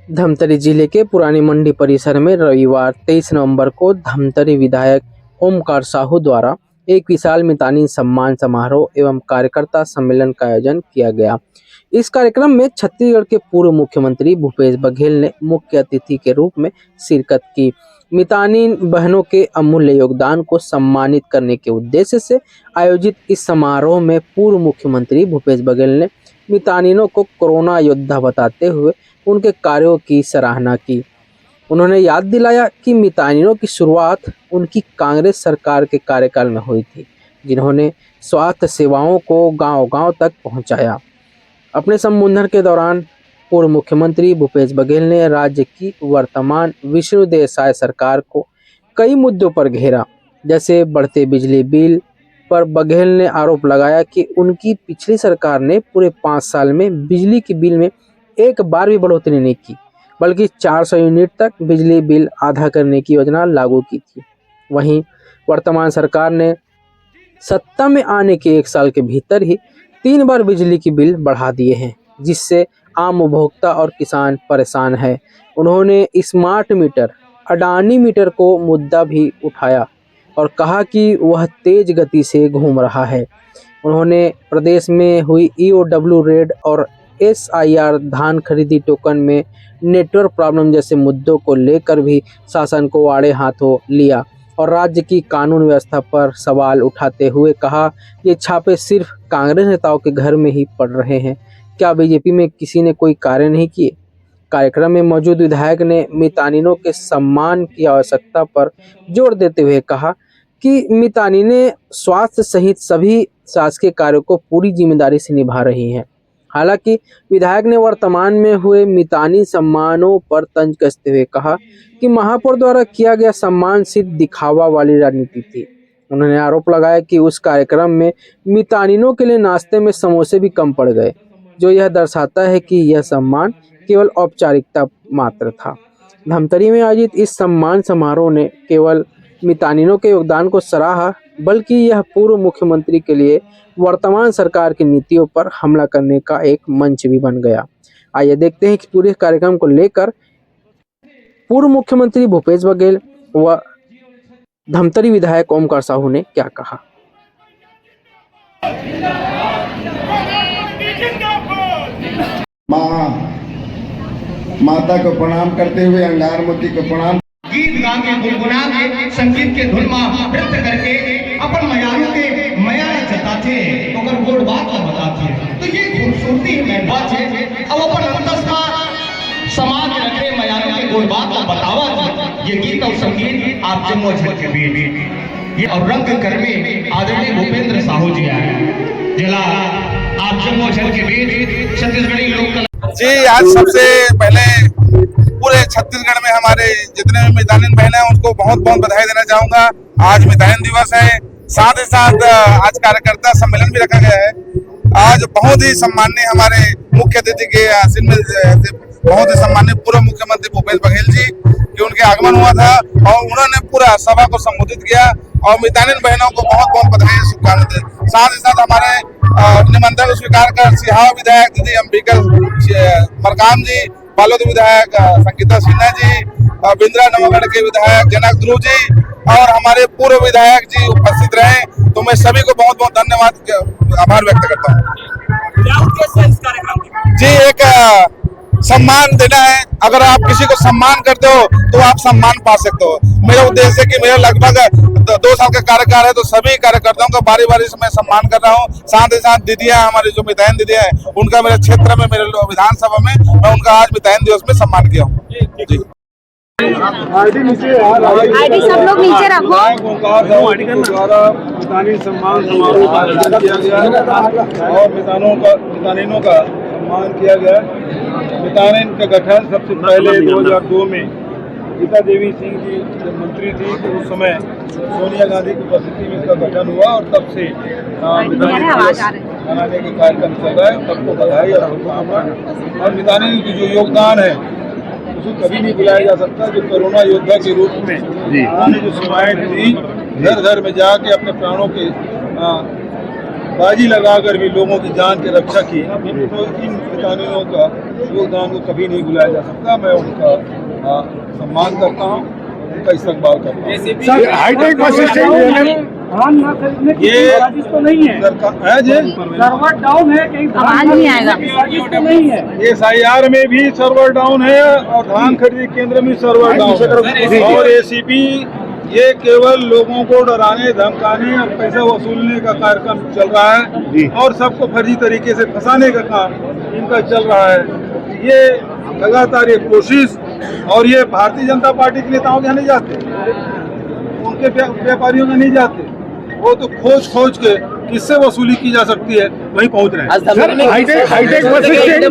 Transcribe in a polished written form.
धमतरी जिले के पुरानी मंडी परिसर में रविवार 23 नवंबर को धमतरी विधायक ओमकार साहू द्वारा एक विशाल मितानी सम्मान समारोह एवं कार्यकर्ता सम्मेलन का आयोजन किया गया। इस कार्यक्रम में छत्तीसगढ़ के पूर्व मुख्यमंत्री भूपेश बघेल ने मुख्य अतिथि के रूप में शिरकत की। मितानी बहनों के अमूल्य योगदान को सम्मानित करने के उद्देश्य से आयोजित इस समारोह में पूर्व मुख्यमंत्री भूपेश बघेल ने मितानिनों को कोरोना योद्धा बताते हुए उनके कार्यों की सराहना की। उन्होंने याद दिलाया कि मितानिनों की शुरुआत उनकी कांग्रेस सरकार के कार्यकाल में हुई थी, जिन्होंने स्वास्थ्य सेवाओं को गांव-गांव तक पहुंचाया। अपने संबोधन के दौरान पूर्व मुख्यमंत्री भूपेश बघेल ने राज्य की वर्तमान विष्णुदेव साय सरकार को कई मुद्दों पर घेरा, जैसे बढ़ते बिजली बिल पर बघेल ने आरोप लगाया कि उनकी पिछली सरकार ने पूरे 5 साल में बिजली के बिल में एक बार भी बढ़ोतरी नहीं की, बल्कि 400 यूनिट तक बिजली बिल आधा करने की योजना लागू की थी। वहीं वर्तमान सरकार ने सत्ता में आने के 1 साल के भीतर ही 3 बार बिजली की बिल बढ़ा दिए हैं, जिससे आम उपभोक्ता और किसान परेशान है। उन्होंने स्मार्ट मीटर, अडानी मीटर को मुद्दा भी उठाया और कहा कि वह तेज गति से घूम रहा है। उन्होंने प्रदेश में हुई EOW रेड और SIR धान खरीदी टोकन में नेटवर्क प्रॉब्लम जैसे मुद्दों को लेकर भी शासन को आड़े हाथों लिया और राज्य की कानून व्यवस्था पर सवाल उठाते हुए कहा, ये छापे सिर्फ कांग्रेस नेताओं के घर में ही पड़ रहे हैं, क्या बीजेपी में किसी ने कोई कार्य नहीं किए? कार्यक्रम में मौजूद विधायक ने मितानिनों के सम्मान की आवश्यकता पर जोर देते हुए कहा कि मितानी ने स्वास्थ्य सहित सभी शासकीय कार्यों को पूरी जिम्मेदारी से निभा रही हैं। हालांकि विधायक ने वर्तमान में हुए मितानी सम्मानों पर तंज कसते हुए कहा कि महापौर द्वारा किया गया सम्मान सिर्फ दिखावा वाली राजनीति थी। उन्होंने आरोप लगाया कि उस कार्यक्रम में मितानिनों के लिए नाश्ते में समोसे भी कम पड़ गए, जो यह दर्शाता है कि यह सम्मान केवल औपचारिकता मात्र था। धमतरी में आयोजित इस सम्मान समारोह ने केवल मितानिनों के योगदान को सराहा, बल्कि यह पूर्व मुख्यमंत्री के लिए वर्तमान सरकार की नीतियों पर हमला करने का एक मंच भी बन गया। आइए देखते हैं कि पूरे कार्यक्रम को लेकर पूर्व मुख्यमंत्री भूपेश बघेल व धमतरी विधायक ओमकार साहू ने क्या कहा। माता को प्रणाम करते हुए अंगारमती को प्रणाम, गीत गा के गुनगुना के संगीत के धुन में नृत्य करके अपन मयारों के मया जताते ओकर गोड़ बात का बताते। तो ये खूबसूरती है बात है। अब अपन अंतस्था समाज रखे मयारों के गोड़ बात का बतावा। ये गीत और संगीत आप जम्मू झल के बीच ये और रंग कर्मी आदरणीय भूपेंद्र साहू जी आए जिला आप जम्मू झल के बीच छत्तीसगढ़ी लोक कला जी। आज सबसे पहले पूरे छत्तीसगढ़ में हमारे जितने भी मितानिन बहनें हैं उनको बहुत बहुत बधाई देना चाहूंगा। आज मितानिन दिवस है, साथ ही साथ आज कार्यकर्ता सम्मेलन भी रखा गया है। आज बहुत ही सम्माननीय हमारे मुख्य अतिथि के आसीन में बहुत ही सम्माननीय पूर्व मुख्यमंत्री भूपेश बघेल जी कि उनके आगमन हुआ था और उन्होंने पूरा सभा को संबोधित किया और मितानिन बहनों को बहुत बहुत बधाई शुभकामनाएं। साथ ही साथ हमारे निमंत्रण स्वीकार कर सिहावा विधायक दीदी अंबिका मरकाम जी, बालोद विधायक संगीता सिन्हा जी, बिंद्रा नवागढ़ के विधायक जनक ध्रुव जी और हमारे पूर्व विधायक जी उपस्थित रहे, तो मैं सभी को बहुत बहुत धन्यवाद आभार व्यक्त करता हूँ। क्या उद्देश्य है इस कार्यक्रम की? जी, एक सम्मान देना है। अगर आप किसी को सम्मान करते हो तो आप सम्मान पा सकते हो। मेरा उद्देश्य है कि मेरा लगभग 2 साल का कार्यकाल है, तो सभी कार्यकर्ताओं का बारी बारी से मैं सम्मान कर रहा हूँ। साथ ही साथ दीदियाँ, हमारी जो मिताइन दीदियाँ हैं, उनका मेरे क्षेत्र में, मेरे विधानसभा में मैं उनका आज मिताइन दिवस में सम्मान किया हूँ। जी, आईडी सब लोग नीचे रखो। मितानी सम्मान समारोह का आयोजन किया गया और मितानिनों का सम्मान किया गया। मितानिन का गठन सबसे पहले 2002 में गीता देवी सिंह जी जब मंत्री थी तो उस समय सोनिया गांधी की उपस्थिति में इसका गठन हुआ और तब से मितानिन मनाने का कार्यक्रम चल रहा है। सबको बधाई और शुभकामनाएं। और मितानिन की जो योगदान है उसको कभी नहीं भुलाया जा सकता। जो कोरोना योद्धा के रूप में उन्होंने जो सेवाएं दी, घर घर में जाके अपने प्राणों के बाजी लगाकर भी लोगों की जान की रक्षा की, तो इन मितानिनों का योगदान को कभी नहीं भुलाया जा सकता। मैं उनका सम्मान करता हूँ, उनका इस्तकबाल करता हूँ। हाईटेक बस स्टैंड धान न खरीदने की ये साजिश तो नहीं है, सर्वर डाउन है, कहीं आवाज नहीं आएगा। साजिश तो नहीं है। SIR में भी सर्वर डाउन है और धान खरीदी केंद्र में सर्वर डाउन है, और ACP ये केवल लोगों को डराने धमकाने और पैसा वसूलने का कार्यक्रम चल रहा है और सबको फर्जी तरीके से फंसाने का काम इनका चल रहा है। ये लगातार ये कोशिश, और ये भारतीय जनता पार्टी के नेताओं के यहाँ नहीं जाते, उनके व्यापारियों में नहीं जाते, वो तो खोज के किससे वसूली की जा सकती है वहीं पहुंच रहे हैं। Hi tech bus stand